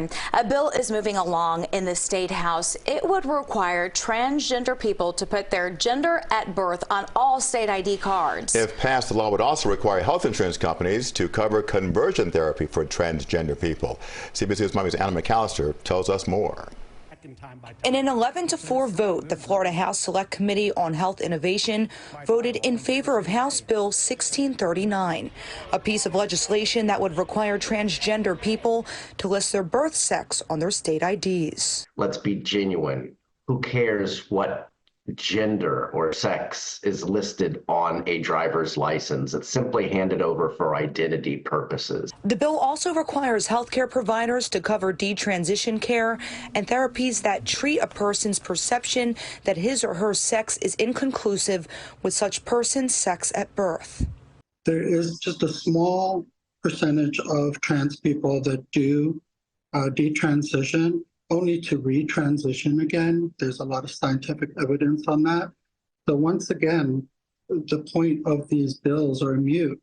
Again, a bill is moving along in the State House. It would require transgender people to put their gender at birth on all state ID cards. If passed, the law would also require health insurance companies to cover conversion therapy for transgender people. CBS News Miami's Anna McAllister tells us more. In an 11-4 vote, the Florida House Select Committee on Health Innovation voted in favor of House Bill 1639, a piece of legislation that would require transgender people to list their birth sex on their state IDs. Let's be genuine. Who cares what gender or sex is listed on a driver's license? It's simply handed over for identity purposes. The bill also requires healthcare providers to cover detransition care and therapies that treat a person's perception that his or her sex is inconclusive with such person's sex at birth. There is just a small percentage of trans people that do detransition, only to retransition again. There's a lot of scientific evidence on that. So once again, the point of these bills are mute.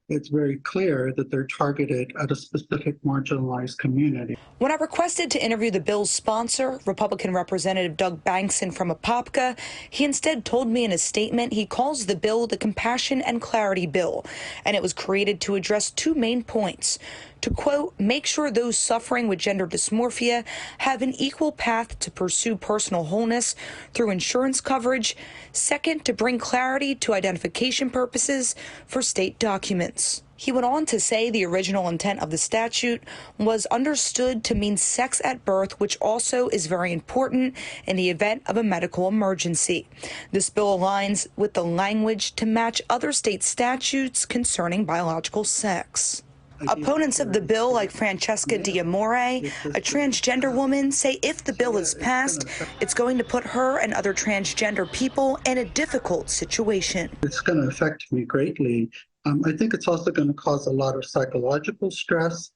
It's very clear that they're targeted at a specific marginalized community. When I requested to interview the bill's sponsor, Republican Representative Doug Bankson from Apopka, he instead told me in a statement he calls the bill the Compassion and Clarity Bill, and it was created to address two main points. To, quote, make sure those suffering with gender dysmorphia have an equal path to pursue personal wholeness through insurance coverage. Second, to bring clarity to identification purposes for state documents. He went on to say the original intent of the statute was understood to mean sex at birth, which also is very important in the event of a medical emergency. This bill aligns with the language to match other state statutes concerning biological sex. Opponents of the bill, like Francesca D'Amore, a transgender woman, say if the bill is passed, it's going to put her and other transgender people in a difficult situation. It's going to affect me greatly. I think it's also going to cause a lot of psychological stress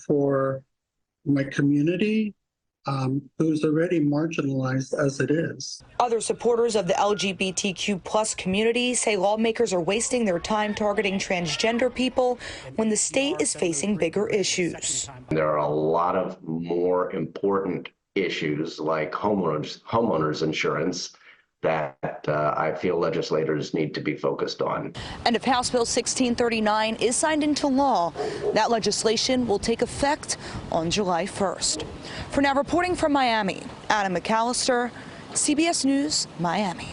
for my community, who's already marginalized as it is. Other supporters of the LGBTQ plus community say lawmakers are wasting their time targeting transgender people when the state is facing bigger issues. There are a lot of more important issues like homeowners insurance that I feel legislators need to be focused on. And if House Bill 1639 is signed into law, that legislation will take effect on July 1st. For now, reporting from Miami, Anna McAllister, CBS News, Miami.